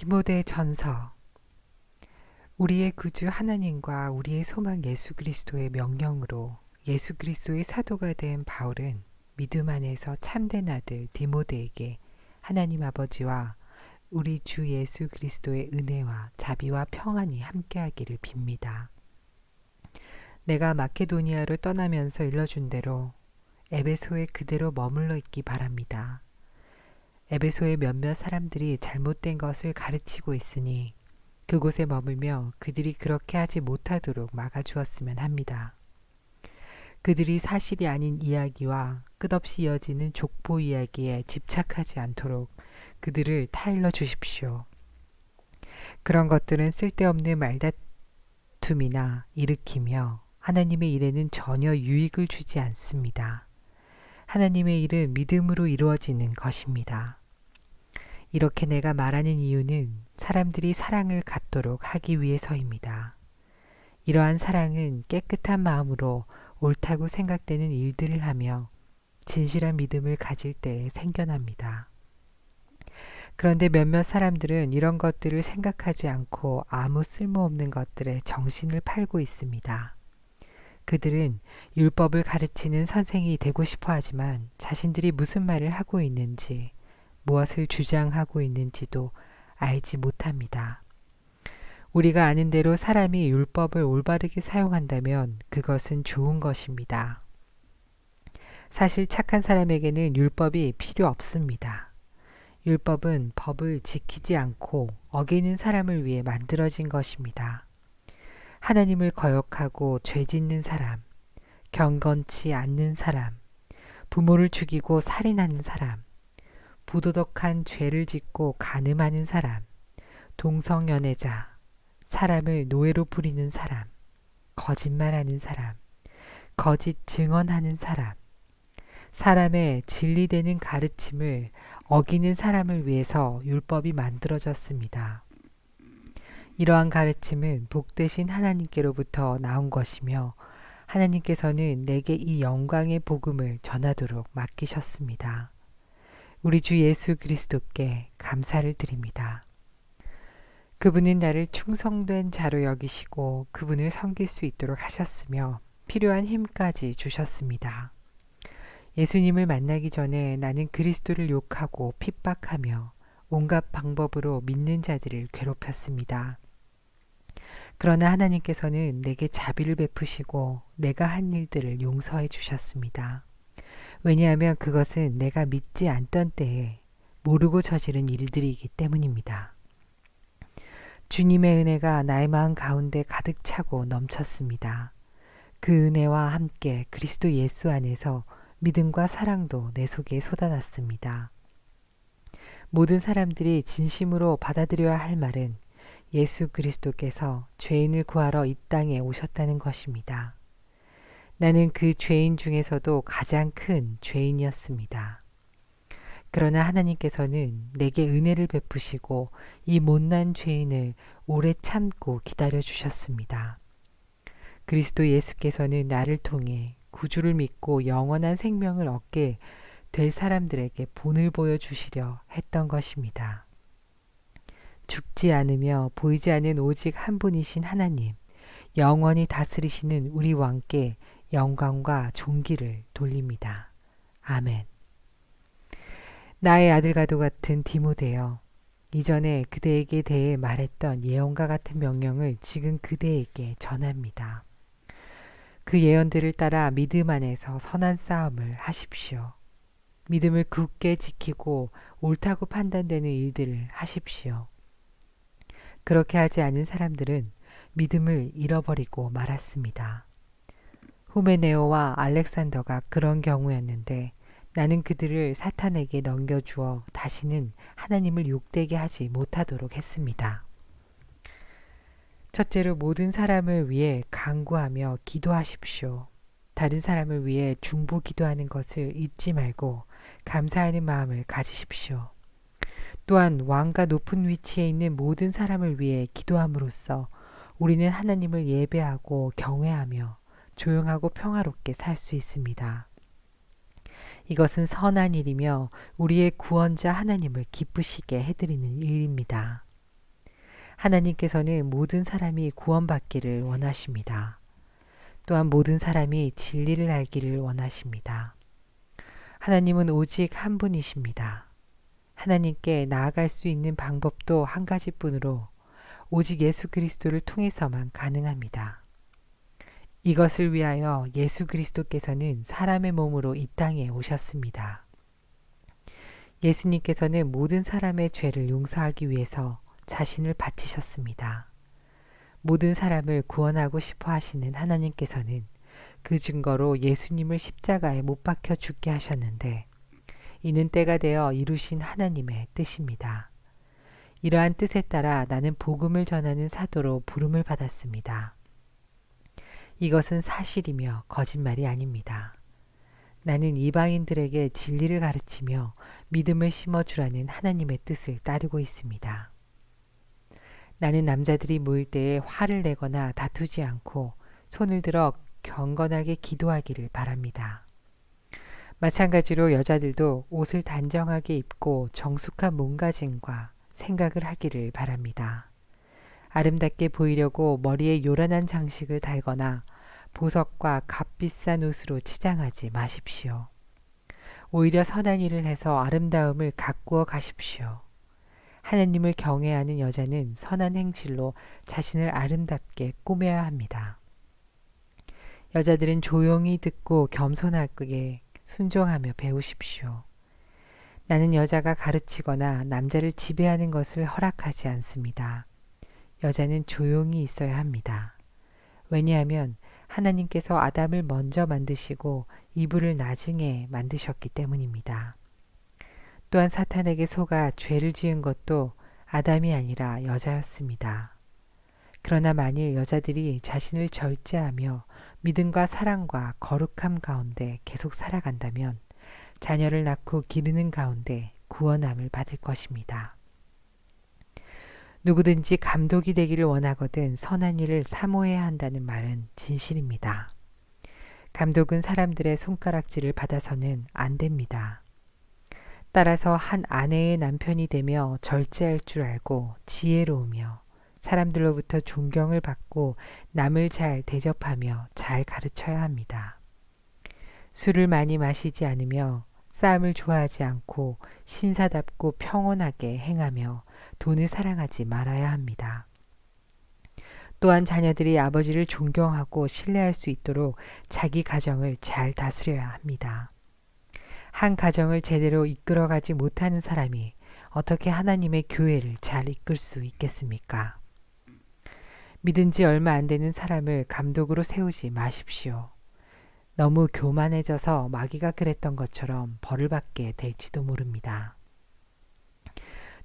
디모데 전서. 우리의 구주 하나님과 우리의 소망 예수 그리스도의 명령으로 예수 그리스도의 사도가 된 바울은 믿음 안에서 참된 아들 디모데에게 하나님 아버지와 우리 주 예수 그리스도의 은혜와 자비와 평안이 함께하기를 빕니다. 내가 마케도니아로 떠나면서 일러준 대로 에베소에 그대로 머물러 있기 바랍니다. 에베소의 몇몇 사람들이 잘못된 것을 가르치고 있으니 그곳에 머물며 그들이 그렇게 하지 못하도록 막아주었으면 합니다. 그들이 사실이 아닌 이야기와 끝없이 이어지는 족보 이야기에 집착하지 않도록 그들을 타일러 주십시오. 그런 것들은 쓸데없는 말다툼이나 일으키며 하나님의 일에는 전혀 유익을 주지 않습니다. 하나님의 일은 믿음으로 이루어지는 것입니다. 이렇게 내가 말하는 이유는 사람들이 사랑을 갖도록 하기 위해서입니다. 이러한 사랑은 깨끗한 마음으로 옳다고 생각되는 일들을 하며 진실한 믿음을 가질 때에 생겨납니다. 그런데 몇몇 사람들은 이런 것들을 생각하지 않고 아무 쓸모없는 것들에 정신을 팔고 있습니다. 그들은 율법을 가르치는 선생이 되고 싶어 하지만 자신들이 무슨 말을 하고 있는지, 무엇을 주장하고 있는지도 알지 못합니다. 우리가 아는 대로 사람이 율법을 올바르게 사용한다면 그것은 좋은 것입니다. 사실 착한 사람에게는 율법이 필요 없습니다. 율법은 법을 지키지 않고 어기는 사람을 위해 만들어진 것입니다. 하나님을 거역하고 죄 짓는 사람, 경건치 않는 사람, 부모를 죽이고 살인하는 사람, 부도덕한 죄를 짓고 간음하는 사람, 동성연애자, 사람을 노예로 부리는 사람, 거짓말하는 사람, 거짓 증언하는 사람, 사람의 진리되는 가르침을 어기는 사람을 위해서 율법이 만들어졌습니다. 이러한 가르침은 복되신 하나님께로부터 나온 것이며 하나님께서는 내게 이 영광의 복음을 전하도록 맡기셨습니다. 우리 주 예수 그리스도께 감사를 드립니다. 그분은 나를 충성된 자로 여기시고 그분을 섬길 수 있도록 하셨으며 필요한 힘까지 주셨습니다. 예수님을 만나기 전에 나는 그리스도를 욕하고 핍박하며 온갖 방법으로 믿는 자들을 괴롭혔습니다. 그러나 하나님께서는 내게 자비를 베푸시고 내가 한 일들을 용서해 주셨습니다. 왜냐하면 그것은 내가 믿지 않던 때에 모르고 저지른 일들이기 때문입니다. 주님의 은혜가 나의 마음 가운데 가득 차고 넘쳤습니다. 그 은혜와 함께 그리스도 예수 안에서 믿음과 사랑도 내 속에 쏟아났습니다. 모든 사람들이 진심으로 받아들여야 할 말은 예수 그리스도께서 죄인을 구하러 이 땅에 오셨다는 것입니다. 나는 그 죄인 중에서도 가장 큰 죄인이었습니다. 그러나 하나님께서는 내게 은혜를 베푸시고 이 못난 죄인을 오래 참고 기다려 주셨습니다. 그리스도 예수께서는 나를 통해 구주를 믿고 영원한 생명을 얻게 될 사람들에게 본을 보여주시려 했던 것입니다. 죽지 않으며 보이지 않는 오직 한 분이신 하나님, 영원히 다스리시는 우리 왕께 영광과 존귀를 돌립니다. 아멘. 나의 아들과도 같은 디모데여, 이전에 그대에게 대해 말했던 예언과 같은 명령을 지금 그대에게 전합니다. 그 예언들을 따라 믿음 안에서 선한 싸움을 하십시오. 믿음을 굳게 지키고 옳다고 판단되는 일들을 하십시오. 그렇게 하지 않은 사람들은 믿음을 잃어버리고 말았습니다. 후메네오와 알렉산더가 그런 경우였는데 나는 그들을 사탄에게 넘겨주어 다시는 하나님을 욕되게 하지 못하도록 했습니다. 첫째로 모든 사람을 위해 간구하며 기도하십시오. 다른 사람을 위해 중보 기도하는 것을 잊지 말고 감사하는 마음을 가지십시오. 또한 왕과 높은 위치에 있는 모든 사람을 위해 기도함으로써 우리는 하나님을 예배하고 경외하며 조용하고 평화롭게 살 수 있습니다. 이것은 선한 일이며 우리의 구원자 하나님을 기쁘시게 해드리는 일입니다. 하나님께서는 모든 사람이 구원받기를 원하십니다. 또한 모든 사람이 진리를 알기를 원하십니다. 하나님은 오직 한 분이십니다. 하나님께 나아갈 수 있는 방법도 한 가지뿐으로 오직 예수 그리스도를 통해서만 가능합니다. 이것을 위하여 예수 그리스도께서는 사람의 몸으로 이 땅에 오셨습니다. 예수님께서는 모든 사람의 죄를 용서하기 위해서 자신을 바치셨습니다. 모든 사람을 구원하고 싶어 하시는 하나님께서는 그 증거로 예수님을 십자가에 못 박혀 죽게 하셨는데 이는 때가 되어 이루신 하나님의 뜻입니다. 이러한 뜻에 따라 나는 복음을 전하는 사도로 부름을 받았습니다. 이것은 사실이며 거짓말이 아닙니다. 나는 이방인들에게 진리를 가르치며 믿음을 심어주라는 하나님의 뜻을 따르고 있습니다. 나는 남자들이 모일 때에 화를 내거나 다투지 않고 손을 들어 경건하게 기도하기를 바랍니다. 마찬가지로 여자들도 옷을 단정하게 입고 정숙한 몸가짐과 생각을 하기를 바랍니다. 아름답게 보이려고 머리에 요란한 장식을 달거나 보석과 값비싼 옷으로 치장하지 마십시오. 오히려 선한 일을 해서 아름다움을 가꾸어 가십시오. 하나님을 경외하는 여자는 선한 행실로 자신을 아름답게 꾸며야 합니다. 여자들은 조용히 듣고 겸손하게 순종하며 배우십시오. 나는 여자가 가르치거나 남자를 지배하는 것을 허락하지 않습니다. 여자는 조용히 있어야 합니다. 왜냐하면 하나님께서 아담을 먼저 만드시고 이브를 나중에 만드셨기 때문입니다. 또한 사탄에게 속아 죄를 지은 것도 아담이 아니라 여자였습니다. 그러나 만일 여자들이 자신을 절제하며 믿음과 사랑과 거룩함 가운데 계속 살아간다면 자녀를 낳고 기르는 가운데 구원함을 받을 것입니다. 누구든지 감독이 되기를 원하거든 선한 일을 사모해야 한다는 말은 진실입니다. 감독은 사람들의 손가락질을 받아서는 안 됩니다. 따라서 한 아내의 남편이 되며 절제할 줄 알고 지혜로우며 사람들로부터 존경을 받고 남을 잘 대접하며 잘 가르쳐야 합니다. 술을 많이 마시지 않으며 싸움을 좋아하지 않고 신사답고 평온하게 행하며 돈을 사랑하지 말아야 합니다. 또한 자녀들이 아버지를 존경하고 신뢰할 수 있도록 자기 가정을 잘 다스려야 합니다. 한 가정을 제대로 이끌어가지 못하는 사람이 어떻게 하나님의 교회를 잘 이끌 수 있겠습니까? 믿은 지 얼마 안 되는 사람을 감독으로 세우지 마십시오. 너무 교만해져서 마귀가 그랬던 것처럼 벌을 받게 될지도 모릅니다.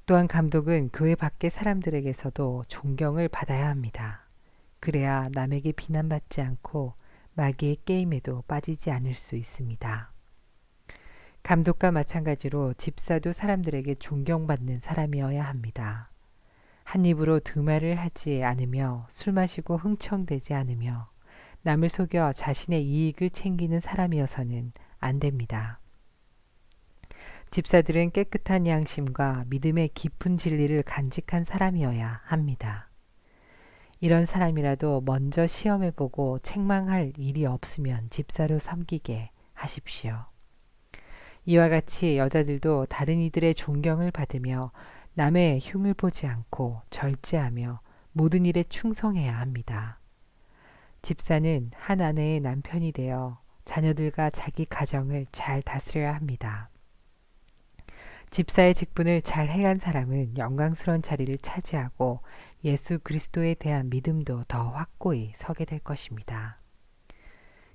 또한 감독은 교회 밖의 사람들에게서도 존경을 받아야 합니다. 그래야 남에게 비난받지 않고 마귀의 게임에도 빠지지 않을 수 있습니다. 감독과 마찬가지로 집사도 사람들에게 존경받는 사람이어야 합니다. 한 입으로 두 말을 하지 않으며 술 마시고 흥청대지 않으며 남을 속여 자신의 이익을 챙기는 사람이어서는 안 됩니다. 집사들은 깨끗한 양심과 믿음의 깊은 진리를 간직한 사람이어야 합니다. 이런 사람이라도 먼저 시험해보고 책망할 일이 없으면 집사로 섬기게 하십시오. 이와 같이 여자들도 다른 이들의 존경을 받으며 남의 흉을 보지 않고 절제하며 모든 일에 충성해야 합니다. 집사는 한 아내의 남편이 되어 자녀들과 자기 가정을 잘 다스려야 합니다. 집사의 직분을 잘 행한 사람은 영광스러운 자리를 차지하고 예수 그리스도에 대한 믿음도 더 확고히 서게 될 것입니다.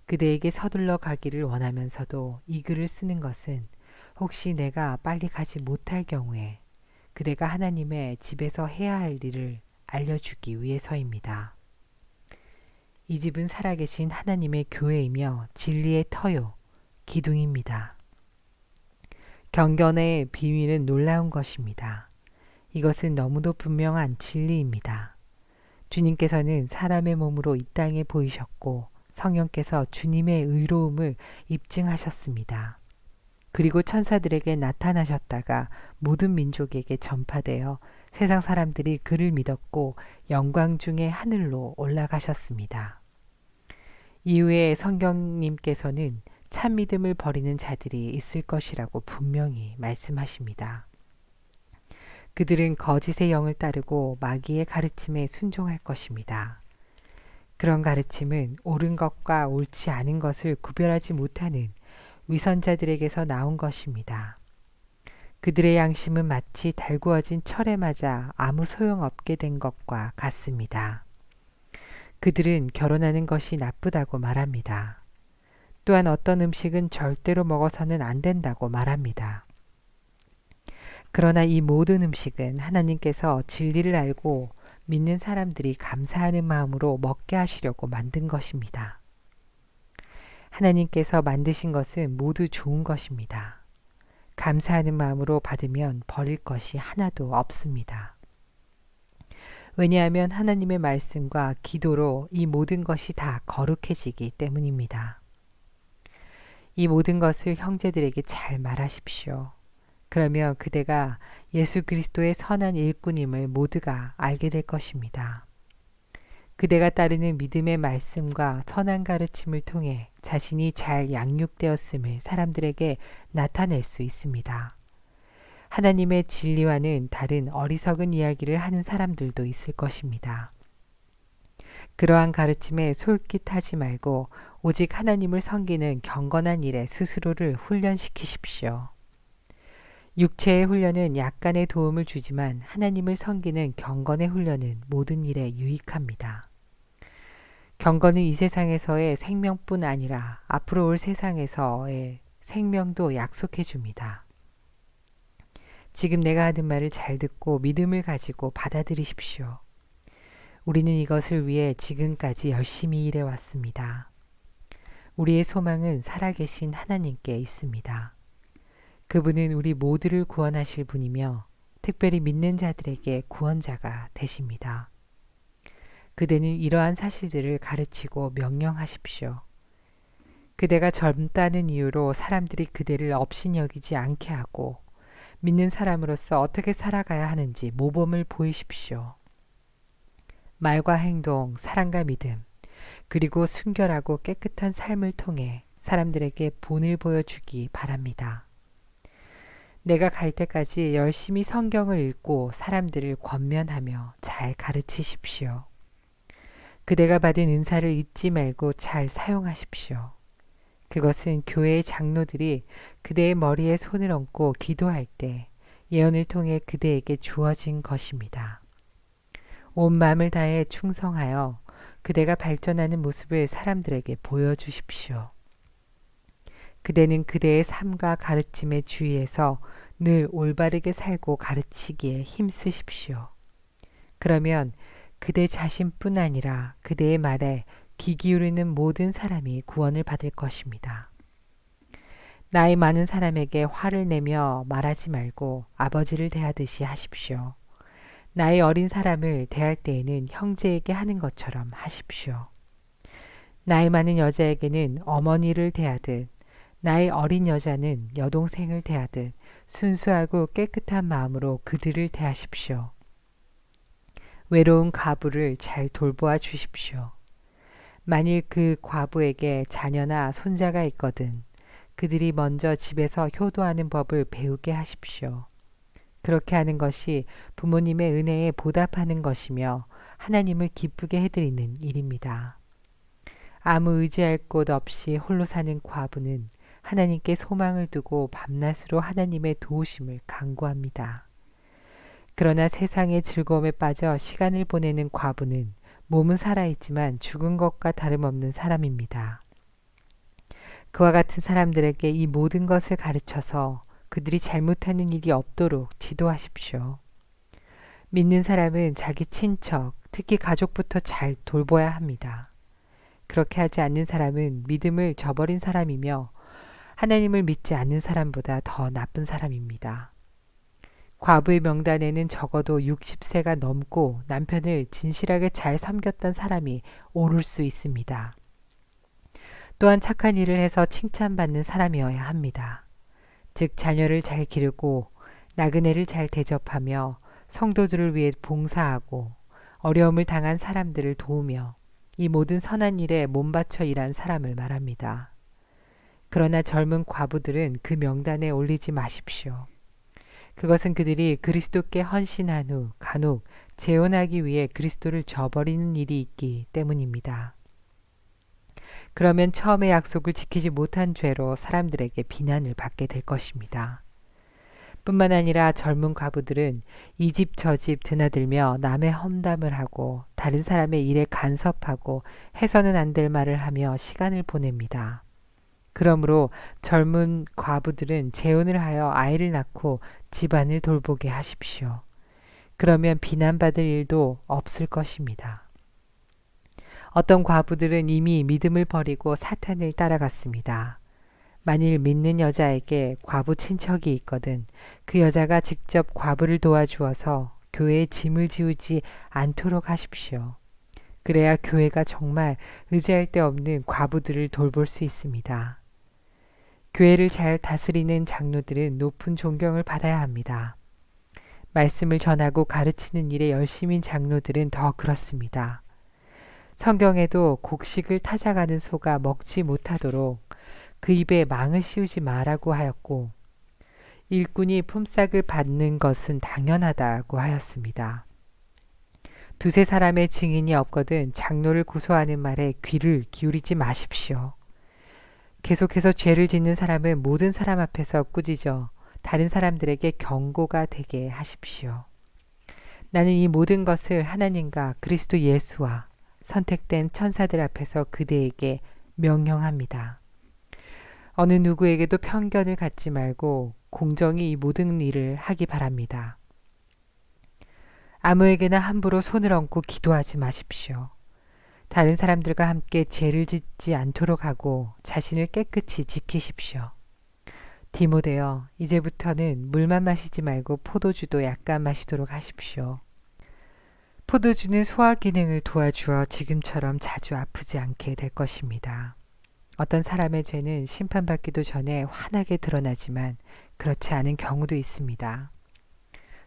그대에게 서둘러 가기를 원하면서도 이 글을 쓰는 것은 혹시 내가 빨리 가지 못할 경우에 그대가 하나님의 집에서 해야 할 일을 알려주기 위해서입니다. 이 집은 살아계신 하나님의 교회이며 진리의 터요, 기둥입니다. 경건의 비밀은 놀라운 것입니다. 이것은 너무도 분명한 진리입니다. 주님께서는 사람의 몸으로 이 땅에 보이셨고 성령께서 주님의 의로움을 입증하셨습니다. 그리고 천사들에게 나타나셨다가 모든 민족에게 전파되어 세상 사람들이 그를 믿었고 영광 중에 하늘로 올라가셨습니다. 이후에 성경님께서는 참 믿음을 버리는 자들이 있을 것이라고 분명히 말씀하십니다. 그들은 거짓의 영을 따르고 마귀의 가르침에 순종할 것입니다. 그런 가르침은 옳은 것과 옳지 않은 것을 구별하지 못하는 위선자들에게서 나온 것입니다. 그들의 양심은 마치 달구어진 철에 맞아 아무 소용없게 된 것과 같습니다. 그들은 결혼하는 것이 나쁘다고 말합니다. 또한 어떤 음식은 절대로 먹어서는 안 된다고 말합니다. 그러나 이 모든 음식은 하나님께서 진리를 알고 믿는 사람들이 감사하는 마음으로 먹게 하시려고 만든 것입니다. 하나님께서 만드신 것은 모두 좋은 것입니다. 감사하는 마음으로 받으면 버릴 것이 하나도 없습니다. 왜냐하면 하나님의 말씀과 기도로 이 모든 것이 다 거룩해지기 때문입니다. 이 모든 것을 형제들에게 잘 말하십시오. 그러면 그대가 예수 그리스도의 선한 일꾼임을 모두가 알게 될 것입니다. 그대가 따르는 믿음의 말씀과 선한 가르침을 통해 자신이 잘 양육되었음을 사람들에게 나타낼 수 있습니다. 하나님의 진리와는 다른 어리석은 이야기를 하는 사람들도 있을 것입니다. 그러한 가르침에 솔깃하지 말고 오직 하나님을 섬기는 경건한 일에 스스로를 훈련시키십시오. 육체의 훈련은 약간의 도움을 주지만 하나님을 섬기는 경건의 훈련은 모든 일에 유익합니다. 경건은 이 세상에서의 생명뿐 아니라 앞으로 올 세상에서의 생명도 약속해 줍니다. 지금 내가 하는 말을 잘 듣고 믿음을 가지고 받아들이십시오. 우리는 이것을 위해 지금까지 열심히 일해 왔습니다. 우리의 소망은 살아계신 하나님께 있습니다. 그분은 우리 모두를 구원하실 분이며 특별히 믿는 자들에게 구원자가 되십니다. 그대는 이러한 사실들을 가르치고 명령하십시오. 그대가 젊다는 이유로 사람들이 그대를 업신여기지 않게 하고 믿는 사람으로서 어떻게 살아가야 하는지 모범을 보이십시오. 말과 행동, 사랑과 믿음, 그리고 순결하고 깨끗한 삶을 통해 사람들에게 본을 보여주기 바랍니다. 내가 갈 때까지 열심히 성경을 읽고 사람들을 권면하며 잘 가르치십시오. 그대가 받은 은사를 잊지 말고 잘 사용하십시오. 그것은 교회의 장로들이 그대의 머리에 손을 얹고 기도할 때 예언을 통해 그대에게 주어진 것입니다. 온 마음을 다해 충성하여 그대가 발전하는 모습을 사람들에게 보여주십시오. 그대는 그대의 삶과 가르침에 주의해서 늘 올바르게 살고 가르치기에 힘쓰십시오. 그러면 그대 자신뿐 아니라 그대의 말에 귀 기울이는 모든 사람이 구원을 받을 것입니다. 나이 많은 사람에게 화를 내며 말하지 말고 아버지를 대하듯이 하십시오. 나이 어린 사람을 대할 때에는 형제에게 하는 것처럼 하십시오. 나이 많은 여자에게는 어머니를 대하듯 나이 어린 여자는 여동생을 대하듯 순수하고 깨끗한 마음으로 그들을 대하십시오. 외로운 과부를 잘 돌보아 주십시오. 만일 그 과부에게 자녀나 손자가 있거든 그들이 먼저 집에서 효도하는 법을 배우게 하십시오. 그렇게 하는 것이 부모님의 은혜에 보답하는 것이며 하나님을 기쁘게 해드리는 일입니다. 아무 의지할 곳 없이 홀로 사는 과부는 하나님께 소망을 두고 밤낮으로 하나님의 도우심을 간구합니다. 그러나 세상의 즐거움에 빠져 시간을 보내는 과부는 몸은 살아있지만 죽은 것과 다름없는 사람입니다. 그와 같은 사람들에게 이 모든 것을 가르쳐서 그들이 잘못하는 일이 없도록 지도하십시오. 믿는 사람은 자기 친척, 특히 가족부터 잘 돌봐야 합니다. 그렇게 하지 않는 사람은 믿음을 저버린 사람이며 하나님을 믿지 않는 사람보다 더 나쁜 사람입니다. 과부의 명단에는 적어도 60세가 넘고 남편을 진실하게 잘 섬겼던 사람이 오를 수 있습니다. 또한 착한 일을 해서 칭찬받는 사람이어야 합니다. 즉 자녀를 잘 기르고 나그네를 잘 대접하며 성도들을 위해 봉사하고 어려움을 당한 사람들을 도우며 이 모든 선한 일에 몸바쳐 일한 사람을 말합니다. 그러나 젊은 과부들은 그 명단에 올리지 마십시오. 그것은 그들이 그리스도께 헌신한 후 간혹 재혼하기 위해 그리스도를 저버리는 일이 있기 때문입니다. 그러면 처음의 약속을 지키지 못한 죄로 사람들에게 비난을 받게 될 것입니다. 뿐만 아니라 젊은 과부들은 이 집 저 집 드나들며 남의 험담을 하고 다른 사람의 일에 간섭하고 해서는 안 될 말을 하며 시간을 보냅니다. 그러므로 젊은 과부들은 재혼을 하여 아이를 낳고 집안을 돌보게 하십시오. 그러면 비난받을 일도 없을 것입니다. 어떤 과부들은 이미 믿음을 버리고 사탄을 따라갔습니다. 만일 믿는 여자에게 과부 친척이 있거든 그 여자가 직접 과부를 도와주어서 교회에 짐을 지우지 않도록 하십시오. 그래야 교회가 정말 의지할 데 없는 과부들을 돌볼 수 있습니다. 교회를 잘 다스리는 장로들은 높은 존경을 받아야 합니다. 말씀을 전하고 가르치는 일에 열심인 장로들은 더 그렇습니다. 성경에도 곡식을 타작하는 소가 먹지 못하도록 그 입에 망을 씌우지 말라고 하였고 일꾼이 품삯을 받는 것은 당연하다고 하였습니다. 두세 사람의 증인이 없거든 장로를 고소하는 말에 귀를 기울이지 마십시오. 계속해서 죄를 짓는 사람은 모든 사람 앞에서 꾸짖어 다른 사람들에게 경고가 되게 하십시오. 나는 이 모든 것을 하나님과 그리스도 예수와 선택된 천사들 앞에서 그대에게 명령합니다. 어느 누구에게도 편견을 갖지 말고 공정히 이 모든 일을 하기 바랍니다. 아무에게나 함부로 손을 얹고 기도하지 마십시오. 다른 사람들과 함께 죄를 짓지 않도록 하고 자신을 깨끗이 지키십시오. 디모데여, 이제부터는 물만 마시지 말고 포도주도 약간 마시도록 하십시오. 포도주는 소화 기능을 도와주어 지금처럼 자주 아프지 않게 될 것입니다. 어떤 사람의 죄는 심판받기도 전에 환하게 드러나지만 그렇지 않은 경우도 있습니다.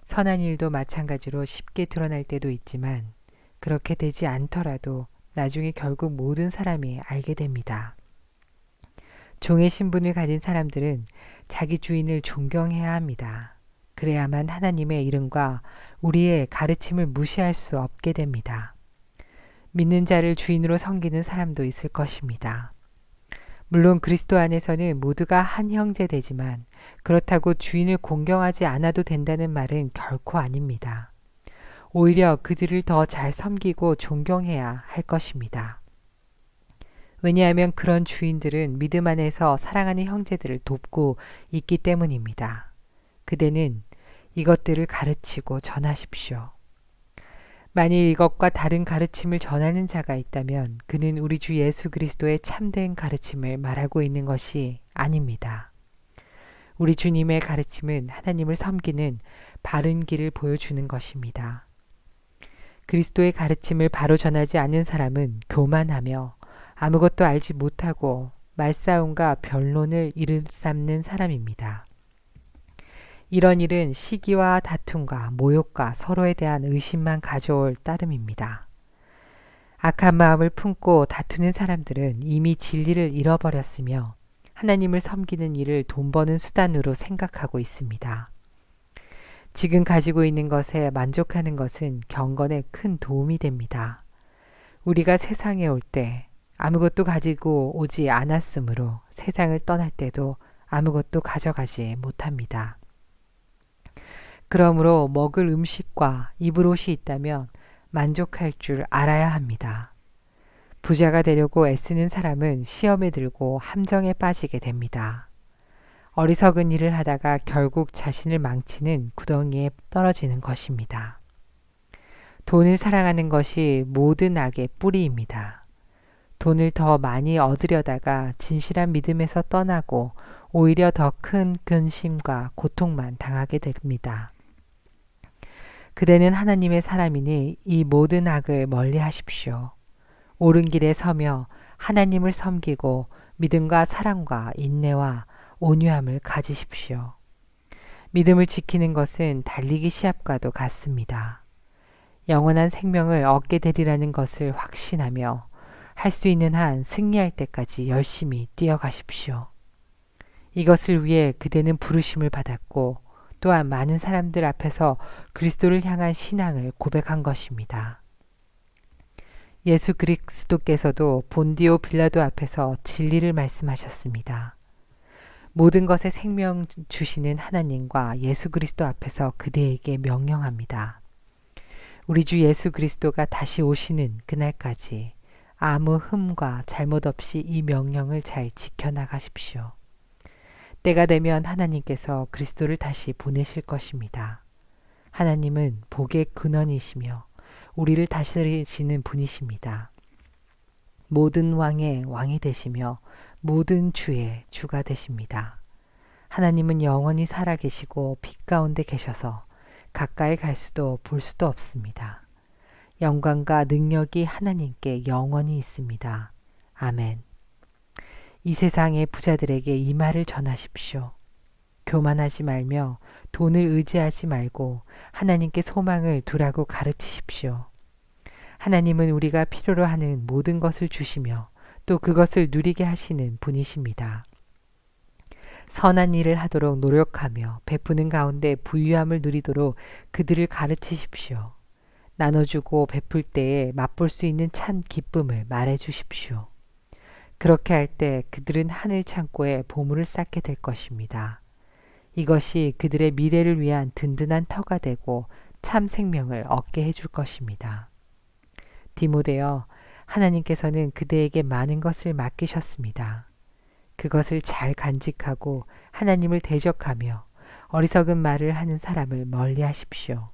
선한 일도 마찬가지로 쉽게 드러날 때도 있지만 그렇게 되지 않더라도 나중에 결국 모든 사람이 알게 됩니다. 종의 신분을 가진 사람들은 자기 주인을 존경해야 합니다. 그래야만 하나님의 이름과 우리의 가르침을 무시할 수 없게 됩니다. 믿는 자를 주인으로 섬기는 사람도 있을 것입니다. 물론 그리스도 안에서는 모두가 한 형제 되지만 그렇다고 주인을 공경하지 않아도 된다는 말은 결코 아닙니다. 오히려 그들을 더 잘 섬기고 존경해야 할 것입니다. 왜냐하면 그런 주인들은 믿음 안에서 사랑하는 형제들을 돕고 있기 때문입니다. 그대는 이것들을 가르치고 전하십시오. 만일 이것과 다른 가르침을 전하는 자가 있다면 그는 우리 주 예수 그리스도의 참된 가르침을 말하고 있는 것이 아닙니다. 우리 주님의 가르침은 하나님을 섬기는 바른 길을 보여주는 것입니다. 그리스도의 가르침을 바로 전하지 않는 사람은 교만하며 아무것도 알지 못하고 말싸움과 변론을 일삼는 사람입니다. 이런 일은 시기와 다툼과 모욕과 서로에 대한 의심만 가져올 따름입니다. 악한 마음을 품고 다투는 사람들은 이미 진리를 잃어버렸으며 하나님을 섬기는 일을 돈 버는 수단으로 생각하고 있습니다. 지금 가지고 있는 것에 만족하는 것은 경건에 큰 도움이 됩니다. 우리가 세상에 올 때 아무것도 가지고 오지 않았으므로 세상을 떠날 때도 아무것도 가져가지 못합니다. 그러므로 먹을 음식과 입을 옷이 있다면 만족할 줄 알아야 합니다. 부자가 되려고 애쓰는 사람은 시험에 들고 함정에 빠지게 됩니다. 어리석은 일을 하다가 결국 자신을 망치는 구덩이에 떨어지는 것입니다. 돈을 사랑하는 것이 모든 악의 뿌리입니다. 돈을 더 많이 얻으려다가 진실한 믿음에서 떠나고 오히려 더 큰 근심과 고통만 당하게 됩니다. 그대는 하나님의 사람이니 이 모든 악을 멀리 하십시오. 옳은 길에 서며 하나님을 섬기고 믿음과 사랑과 인내와 온유함을 가지십시오. 믿음을 지키는 것은 달리기 시합과도 같습니다. 영원한 생명을 얻게 되리라는 것을 확신하며 할 수 있는 한 승리할 때까지 열심히 뛰어가십시오. 이것을 위해 그대는 부르심을 받았고 또한 많은 사람들 앞에서 그리스도를 향한 신앙을 고백한 것입니다. 예수 그리스도께서도 본디오 빌라도 앞에서 진리를 말씀하셨습니다. 모든 것에 생명 주시는 하나님과 예수 그리스도 앞에서 그대에게 명령합니다. 우리 주 예수 그리스도가 다시 오시는 그날까지 아무 흠과 잘못 없이 이 명령을 잘 지켜나가십시오. 때가 되면 하나님께서 그리스도를 다시 보내실 것입니다. 하나님은 복의 근원이시며 우리를 다스리시는 분이십니다. 모든 왕의 왕이 되시며 모든 주의 주가 되십니다. 하나님은 영원히 살아계시고 빛 가운데 계셔서 가까이 갈 수도 볼 수도 없습니다. 영광과 능력이 하나님께 영원히 있습니다. 아멘. 이 세상의 부자들에게 이 말을 전하십시오. 교만하지 말며 돈을 의지하지 말고 하나님께 소망을 두라고 가르치십시오. 하나님은 우리가 필요로 하는 모든 것을 주시며 또 그것을 누리게 하시는 분이십니다. 선한 일을 하도록 노력하며 베푸는 가운데 부유함을 누리도록 그들을 가르치십시오. 나눠주고 베풀 때에 맛볼 수 있는 참 기쁨을 말해 주십시오. 그렇게 할 때 그들은 하늘 창고에 보물을 쌓게 될 것입니다. 이것이 그들의 미래를 위한 든든한 터가 되고 참 생명을 얻게 해줄 것입니다. 디모데여, 하나님께서는 그대에게 많은 것을 맡기셨습니다. 그것을 잘 간직하고 하나님을 대적하며 어리석은 말을 하는 사람을 멀리 하십시오.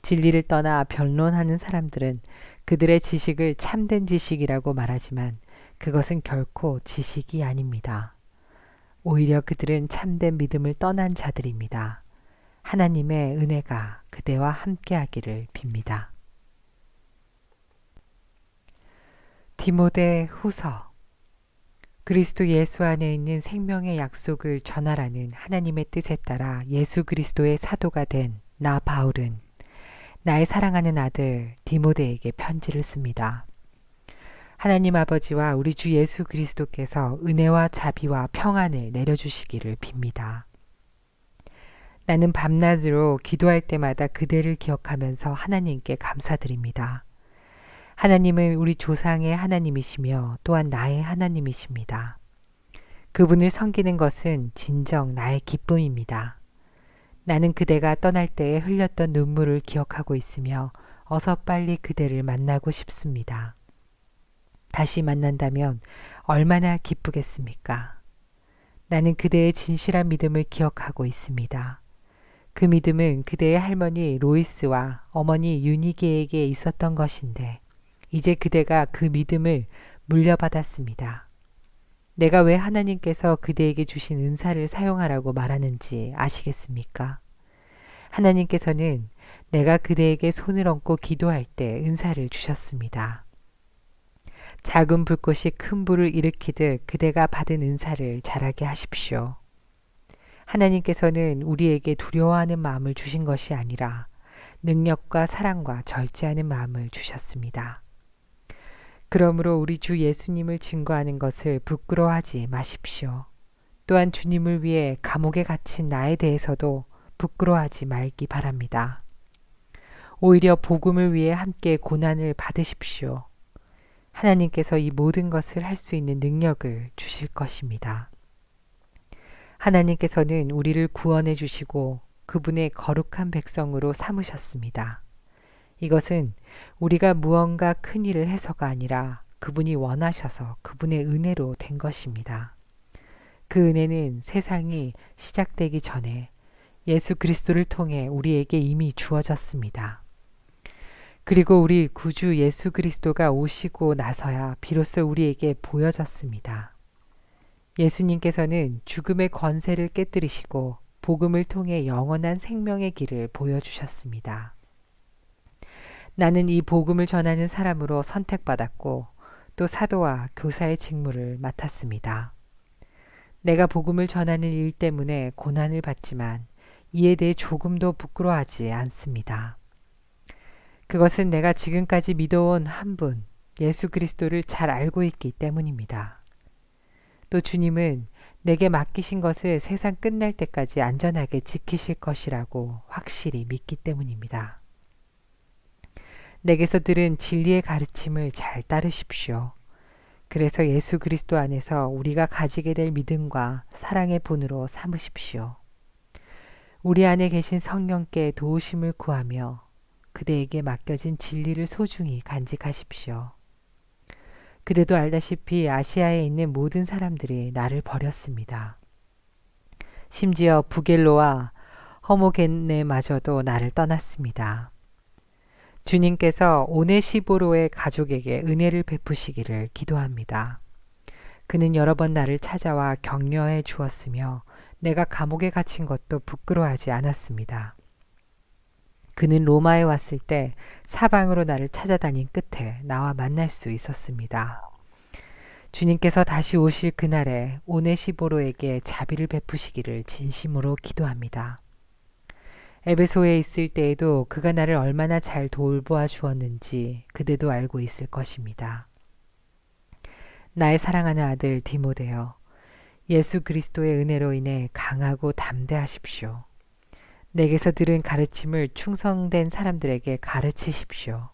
진리를 떠나 변론하는 사람들은 그들의 지식을 참된 지식이라고 말하지만 그것은 결코 지식이 아닙니다. 오히려 그들은 참된 믿음을 떠난 자들입니다. 하나님의 은혜가 그대와 함께하기를 빕니다. 디모데 후서. 그리스도 예수 안에 있는 생명의 약속을 전하라는 하나님의 뜻에 따라 예수 그리스도의 사도가 된 나 바울은 나의 사랑하는 아들 디모데에게 편지를 씁니다. 하나님 아버지와 우리 주 예수 그리스도께서 은혜와 자비와 평안을 내려주시기를 빕니다. 나는 밤낮으로 기도할 때마다 그대를 기억하면서 하나님께 감사드립니다. 하나님은 우리 조상의 하나님이시며 또한 나의 하나님이십니다. 그분을 섬기는 것은 진정 나의 기쁨입니다. 나는 그대가 떠날 때에 흘렸던 눈물을 기억하고 있으며 어서 빨리 그대를 만나고 싶습니다. 다시 만난다면 얼마나 기쁘겠습니까? 나는 그대의 진실한 믿음을 기억하고 있습니다. 그 믿음은 그대의 할머니 로이스와 어머니 유니게에게 있었던 것인데 이제 그대가 그 믿음을 물려받았습니다. 내가 왜 하나님께서 그대에게 주신 은사를 사용하라고 말하는지 아시겠습니까? 하나님께서는 내가 그대에게 손을 얹고 기도할 때 은사를 주셨습니다. 작은 불꽃이 큰 불을 일으키듯 그대가 받은 은사를 자라게 하십시오. 하나님께서는 우리에게 두려워하는 마음을 주신 것이 아니라 능력과 사랑과 절제하는 마음을 주셨습니다. 그러므로 우리 주 예수님을 증거하는 것을 부끄러워하지 마십시오. 또한 주님을 위해 감옥에 갇힌 나에 대해서도 부끄러워하지 말기 바랍니다. 오히려 복음을 위해 함께 고난을 받으십시오. 하나님께서 이 모든 것을 할 수 있는 능력을 주실 것입니다. 하나님께서는 우리를 구원해 주시고 그분의 거룩한 백성으로 삼으셨습니다. 이것은 우리가 무언가 큰 일을 해서가 아니라 그분이 원하셔서 그분의 은혜로 된 것입니다. 그 은혜는 세상이 시작되기 전에 예수 그리스도를 통해 우리에게 이미 주어졌습니다. 그리고 우리 구주 예수 그리스도가 오시고 나서야 비로소 우리에게 보여졌습니다. 예수님께서는 죽음의 권세를 깨뜨리시고 복음을 통해 영원한 생명의 길을 보여주셨습니다. 나는 이 복음을 전하는 사람으로 선택받았고 또 사도와 교사의 직무를 맡았습니다. 내가 복음을 전하는 일 때문에 고난을 받지만 이에 대해 조금도 부끄러워하지 않습니다. 그것은 내가 지금까지 믿어온 한 분, 예수 그리스도를 잘 알고 있기 때문입니다. 또 주님은 내게 맡기신 것을 세상 끝날 때까지 안전하게 지키실 것이라고 확실히 믿기 때문입니다. 내게서 들은 진리의 가르침을 잘 따르십시오. 그래서 예수 그리스도 안에서 우리가 가지게 될 믿음과 사랑의 본으로 삼으십시오. 우리 안에 계신 성령께 도우심을 구하며 그대에게 맡겨진 진리를 소중히 간직하십시오. 그대도 알다시피 아시아에 있는 모든 사람들이 나를 버렸습니다. 심지어 부겔로와 허모겐네마저도 나를 떠났습니다. 주님께서 오네시보로의 가족에게 은혜를 베푸시기를 기도합니다. 그는 여러 번 나를 찾아와 격려해 주었으며 내가 감옥에 갇힌 것도 부끄러워하지 않았습니다. 그는 로마에 왔을 때 사방으로 나를 찾아다닌 끝에 나와 만날 수 있었습니다. 주님께서 다시 오실 그날에 오네시보로에게 자비를 베푸시기를 진심으로 기도합니다. 에베소에 있을 때에도 그가 나를 얼마나 잘 돌보아 주었는지 그대도 알고 있을 것입니다. 나의 사랑하는 아들 디모데여, 예수 그리스도의 은혜로 인해 강하고 담대하십시오. 내게서 들은 가르침을 충성된 사람들에게 가르치십시오.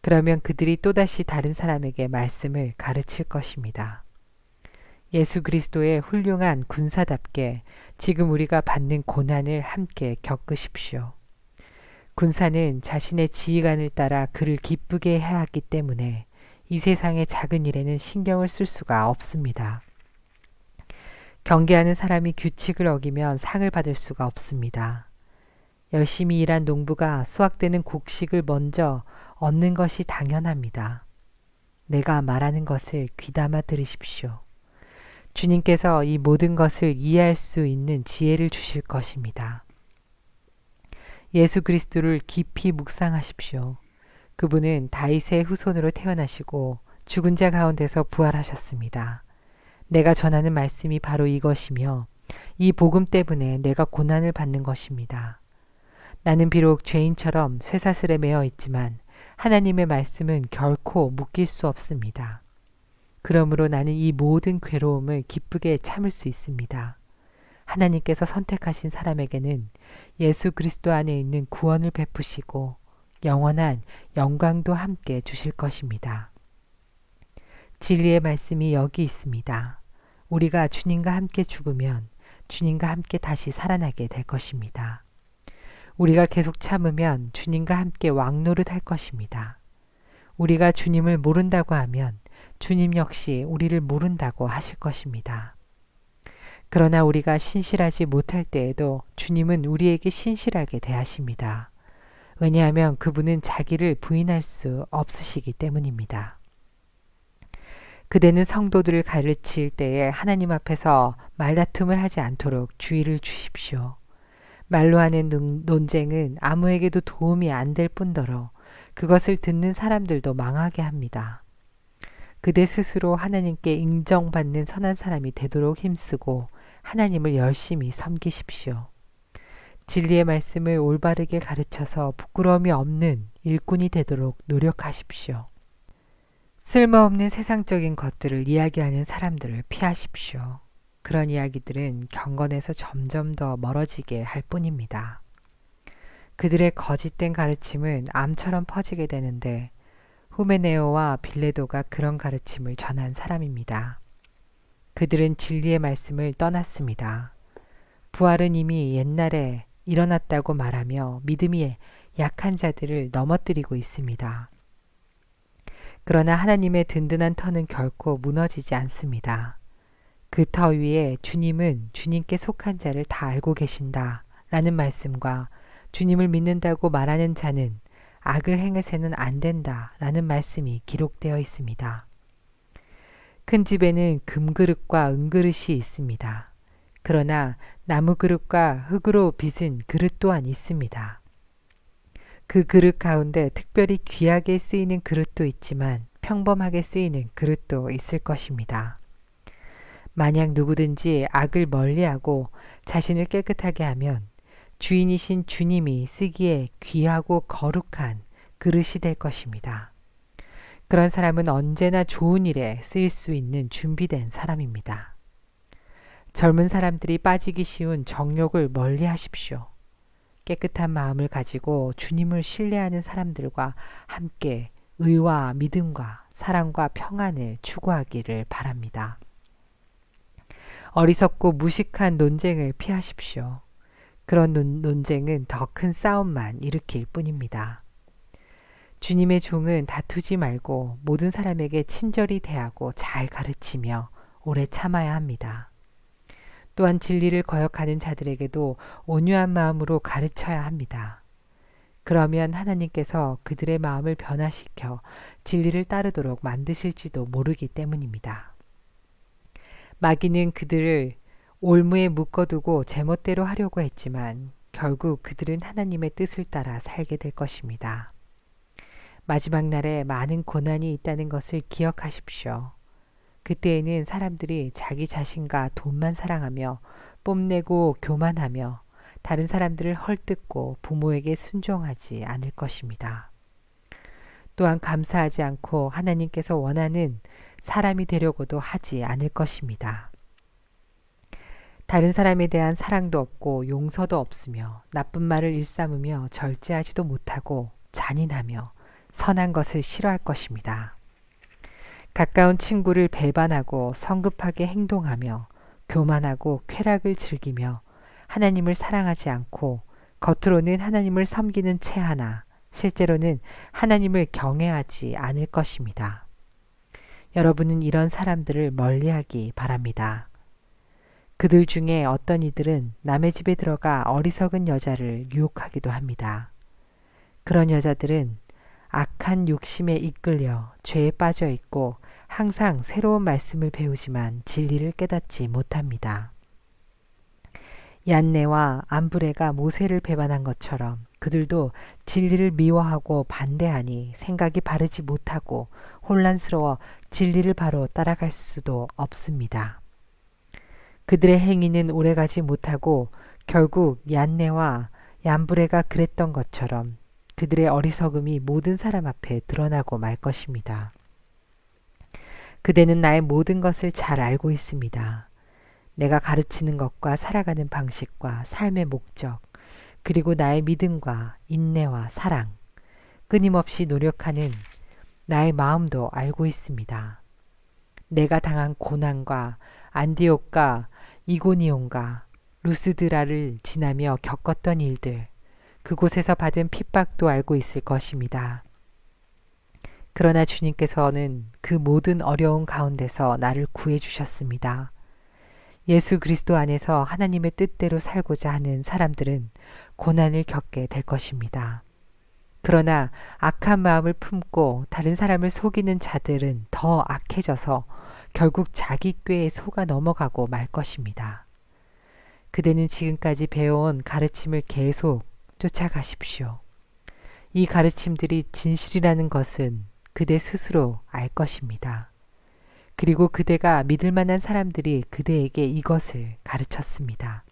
그러면 그들이 또다시 다른 사람에게 말씀을 가르칠 것입니다. 예수 그리스도의 훌륭한 군사답게 지금 우리가 받는 고난을 함께 겪으십시오. 군사는 자신의 지휘관을 따라 그를 기쁘게 해야 하기 때문에 이 세상의 작은 일에는 신경을 쓸 수가 없습니다. 경계하는 사람이 규칙을 어기면 상을 받을 수가 없습니다. 열심히 일한 농부가 수확되는 곡식을 먼저 얻는 것이 당연합니다. 내가 말하는 것을 귀담아 들으십시오. 주님께서 이 모든 것을 이해할 수 있는 지혜를 주실 것입니다. 예수 그리스도를 깊이 묵상하십시오. 그분은 다윗의 후손으로 태어나시고 죽은 자 가운데서 부활하셨습니다. 내가 전하는 말씀이 바로 이것이며 이 복음 때문에 내가 고난을 받는 것입니다. 나는 비록 죄인처럼 쇠사슬에 매어 있지만 하나님의 말씀은 결코 묶일 수 없습니다. 그러므로 나는 이 모든 괴로움을 기쁘게 참을 수 있습니다. 하나님께서 선택하신 사람에게는 예수 그리스도 안에 있는 구원을 베푸시고 영원한 영광도 함께 주실 것입니다. 진리의 말씀이 여기 있습니다. 우리가 주님과 함께 죽으면 주님과 함께 다시 살아나게 될 것입니다. 우리가 계속 참으면 주님과 함께 왕노릇 할 것입니다. 우리가 주님을 모른다고 하면 주님 역시 우리를 모른다고 하실 것입니다. 그러나 우리가 신실하지 못할 때에도 주님은 우리에게 신실하게 대하십니다. 왜냐하면 그분은 자기를 부인할 수 없으시기 때문입니다. 그대는 성도들을 가르칠 때에 하나님 앞에서 말다툼을 하지 않도록 주의를 주십시오. 말로 하는 논쟁은 아무에게도 도움이 안 될 뿐더러 그것을 듣는 사람들도 망하게 합니다. 그대 스스로 하나님께 인정받는 선한 사람이 되도록 힘쓰고 하나님을 열심히 섬기십시오. 진리의 말씀을 올바르게 가르쳐서 부끄러움이 없는 일꾼이 되도록 노력하십시오. 쓸모없는 세상적인 것들을 이야기하는 사람들을 피하십시오. 그런 이야기들은 경건에서 점점 더 멀어지게 할 뿐입니다. 그들의 거짓된 가르침은 암처럼 퍼지게 되는데 후메네오와 빌레도가 그런 가르침을 전한 사람입니다. 그들은 진리의 말씀을 떠났습니다. 부활은 이미 옛날에 일어났다고 말하며 믿음이 약한 자들을 넘어뜨리고 있습니다. 그러나 하나님의 든든한 터는 결코 무너지지 않습니다. 그 터 위에 주님은 주님께 속한 자를 다 알고 계신다 라는 말씀과 주님을 믿는다고 말하는 자는 악을 행해서는 안 된다 라는 말씀이 기록되어 있습니다. 큰 집에는 금그릇과 은그릇이 있습니다. 그러나 나무그릇과 흙으로 빚은 그릇 또한 있습니다. 그 그릇 가운데 특별히 귀하게 쓰이는 그릇도 있지만 평범하게 쓰이는 그릇도 있을 것입니다. 만약 누구든지 악을 멀리하고 자신을 깨끗하게 하면 주인이신 주님이 쓰기에 귀하고 거룩한 그릇이 될 것입니다. 그런 사람은 언제나 좋은 일에 쓰일 수 있는 준비된 사람입니다. 젊은 사람들이 빠지기 쉬운 정욕을 멀리 하십시오. 깨끗한 마음을 가지고 주님을 신뢰하는 사람들과 함께 의와 믿음과 사랑과 평안을 추구하기를 바랍니다. 어리석고 무식한 논쟁을 피하십시오. 그런 논쟁은 더 큰 싸움만 일으킬 뿐입니다. 주님의 종은 다투지 말고 모든 사람에게 친절히 대하고 잘 가르치며 오래 참아야 합니다. 또한 진리를 거역하는 자들에게도 온유한 마음으로 가르쳐야 합니다. 그러면 하나님께서 그들의 마음을 변화시켜 진리를 따르도록 만드실지도 모르기 때문입니다. 마귀는 그들을 올무에 묶어두고 제멋대로 하려고 했지만 결국 그들은 하나님의 뜻을 따라 살게 될 것입니다. 마지막 날에 많은 고난이 있다는 것을 기억하십시오. 그때에는 사람들이 자기 자신과 돈만 사랑하며 뽐내고 교만하며 다른 사람들을 헐뜯고 부모에게 순종하지 않을 것입니다. 또한 감사하지 않고 하나님께서 원하는 사람이 되려고도 하지 않을 것입니다. 다른 사람에 대한 사랑도 없고 용서도 없으며 나쁜 말을 일삼으며 절제하지도 못하고 잔인하며 선한 것을 싫어할 것입니다. 가까운 친구를 배반하고 성급하게 행동하며 교만하고 쾌락을 즐기며 하나님을 사랑하지 않고 겉으로는 하나님을 섬기는 채 하나 실제로는 하나님을 경외하지 않을 것입니다. 여러분은 이런 사람들을 멀리하기 바랍니다. 그들 중에 어떤 이들은 남의 집에 들어가 어리석은 여자를 유혹하기도 합니다. 그런 여자들은 악한 욕심에 이끌려 죄에 빠져 있고 항상 새로운 말씀을 배우지만 진리를 깨닫지 못합니다. 얀네와 암브레가 모세를 배반한 것처럼 그들도 진리를 미워하고 반대하니 생각이 바르지 못하고 혼란스러워 진리를 바로 따라갈 수도 없습니다. 그들의 행위는 오래가지 못하고 결국 얀네와 얀브레가 그랬던 것처럼 그들의 어리석음이 모든 사람 앞에 드러나고 말 것입니다. 그대는 나의 모든 것을 잘 알고 있습니다. 내가 가르치는 것과 살아가는 방식과 삶의 목적, 그리고 나의 믿음과 인내와 사랑, 끊임없이 노력하는 나의 마음도 알고 있습니다. 내가 당한 고난과 안디옥과 이고니온과 루스드라를 지나며 겪었던 일들, 그곳에서 받은 핍박도 알고 있을 것입니다. 그러나 주님께서는 그 모든 어려운 가운데서 나를 구해 주셨습니다. 예수 그리스도 안에서 하나님의 뜻대로 살고자 하는 사람들은 고난을 겪게 될 것입니다. 그러나 악한 마음을 품고 다른 사람을 속이는 자들은 더 악해져서 결국 자기 꾀에 속아 넘어가고 말 것입니다. 그대는 지금까지 배워온 가르침을 계속 쫓아가십시오. 이 가르침들이 진실이라는 것은 그대 스스로 알 것입니다. 그리고 그대가 믿을 만한 사람들이 그대에게 이것을 가르쳤습니다.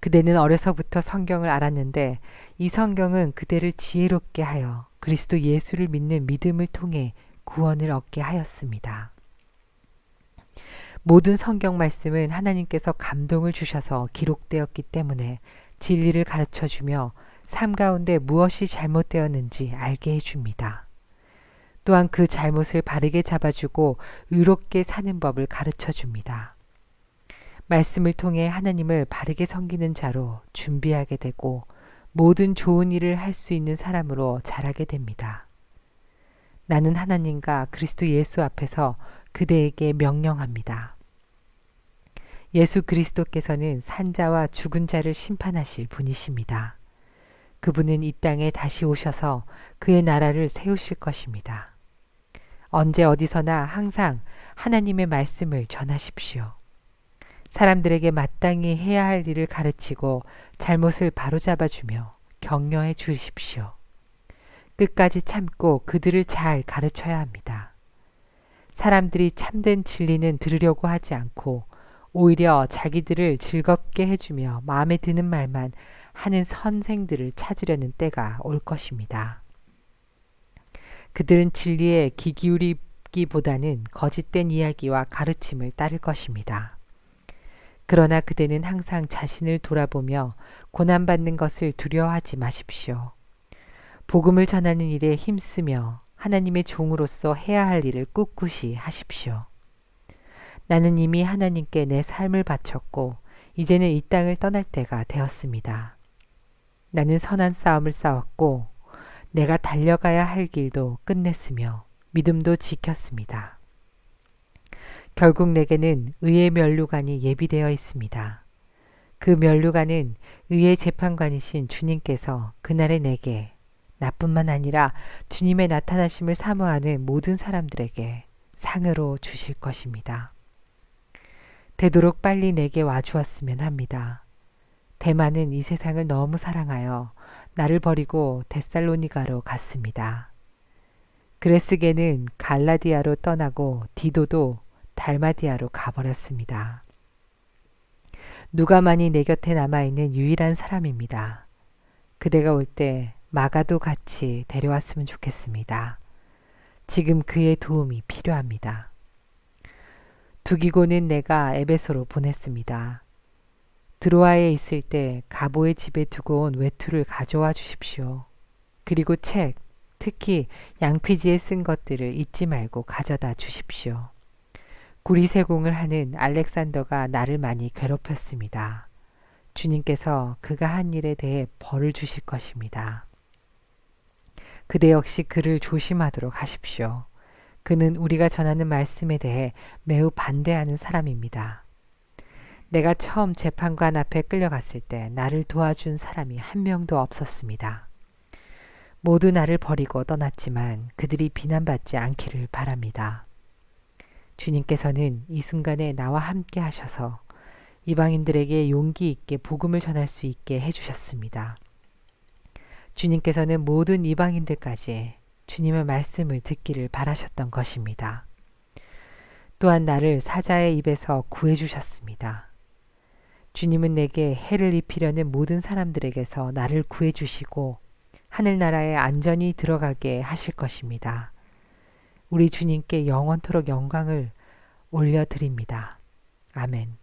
그대는 어려서부터 성경을 알았는데 이 성경은 그대를 지혜롭게 하여 그리스도 예수를 믿는 믿음을 통해 구원을 얻게 하였습니다. 모든 성경 말씀은 하나님께서 감동을 주셔서 기록되었기 때문에 진리를 가르쳐주며 삶 가운데 무엇이 잘못되었는지 알게 해줍니다. 또한 그 잘못을 바르게 잡아주고 의롭게 사는 법을 가르쳐줍니다. 말씀을 통해 하나님을 바르게 섬기는 자로 준비하게 되고 모든 좋은 일을 할 수 있는 사람으로 자라게 됩니다. 나는 하나님과 그리스도 예수 앞에서 그대에게 명령합니다. 예수 그리스도께서는 산자와 죽은 자를 심판하실 분이십니다. 그분은 이 땅에 다시 오셔서 그의 나라를 세우실 것입니다. 언제 어디서나 항상 하나님의 말씀을 전하십시오. 사람들에게 마땅히 해야 할 일을 가르치고 잘못을 바로잡아주며 격려해 주십시오. 끝까지 참고 그들을 잘 가르쳐야 합니다. 사람들이 참된 진리는 들으려고 하지 않고 오히려 자기들을 즐겁게 해주며 마음에 드는 말만 하는 선생들을 찾으려는 때가 올 것입니다. 그들은 진리에 귀 기울이기보다는 거짓된 이야기와 가르침을 따를 것입니다. 그러나 그대는 항상 자신을 돌아보며 고난받는 것을 두려워하지 마십시오. 복음을 전하는 일에 힘쓰며 하나님의 종으로서 해야 할 일을 꿋꿋이 하십시오. 나는 이미 하나님께 내 삶을 바쳤고 이제는 이 땅을 떠날 때가 되었습니다. 나는 선한 싸움을 싸웠고 내가 달려가야 할 길도 끝냈으며 믿음도 지켰습니다. 결국 내게는 의의 면류관이 예비되어 있습니다. 그 면류관은 의의 재판관이신 주님께서 그날에 내게 나뿐만 아니라 주님의 나타나심을 사모하는 모든 사람들에게 상으로 주실 것입니다. 되도록 빨리 내게 와주었으면 합니다. 대만은 이 세상을 너무 사랑하여 나를 버리고 데살로니가로 갔습니다. 그레스게는 갈라디아로 떠나고 디도도 달마디아로 가버렸습니다. 누가만이 내 곁에 남아있는 유일한 사람입니다. 그대가 올 때 마가도 같이 데려왔으면 좋겠습니다. 지금 그의 도움이 필요합니다. 두기고는 내가 에베소로 보냈습니다. 드로아에 있을 때 가보의 집에 두고 온 외투를 가져와 주십시오. 그리고 책, 특히 양피지에 쓴 것들을 잊지 말고 가져다 주십시오. 구리세공을 하는 알렉산더가 나를 많이 괴롭혔습니다. 주님께서 그가 한 일에 대해 벌을 주실 것입니다. 그대 역시 그를 조심하도록 하십시오. 그는 우리가 전하는 말씀에 대해 매우 반대하는 사람입니다. 내가 처음 재판관 앞에 끌려갔을 때 나를 도와준 사람이 한 명도 없었습니다. 모두 나를 버리고 떠났지만 그들이 비난받지 않기를 바랍니다. 주님께서는 이 순간에 나와 함께 하셔서 이방인들에게 용기 있게 복음을 전할 수 있게 해주셨습니다. 주님께서는 모든 이방인들까지 주님의 말씀을 듣기를 바라셨던 것입니다. 또한 나를 사자의 입에서 구해주셨습니다. 주님은 내게 해를 입히려는 모든 사람들에게서 나를 구해주시고 하늘나라에 안전히 들어가게 하실 것입니다. 우리 주님께 영원토록 영광을 올려드립니다. 아멘.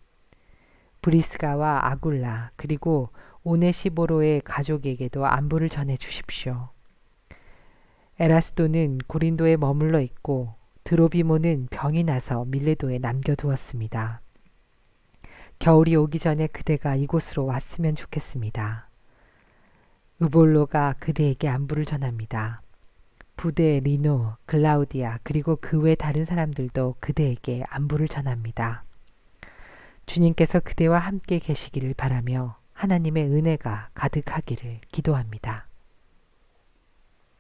브리스가와 아굴라 그리고 오네시보로의 가족에게도 안부를 전해 주십시오. 에라스도는 고린도에 머물러 있고 드로비모는 병이 나서 밀레도에 남겨두었습니다. 겨울이 오기 전에 그대가 이곳으로 왔으면 좋겠습니다. 으볼로가 그대에게 안부를 전합니다. 부대 리노, 글라우디아 그리고 그 외 다른 사람들도 그대에게 안부를 전합니다. 주님께서 그대와 함께 계시기를 바라며 하나님의 은혜가 가득하기를 기도합니다.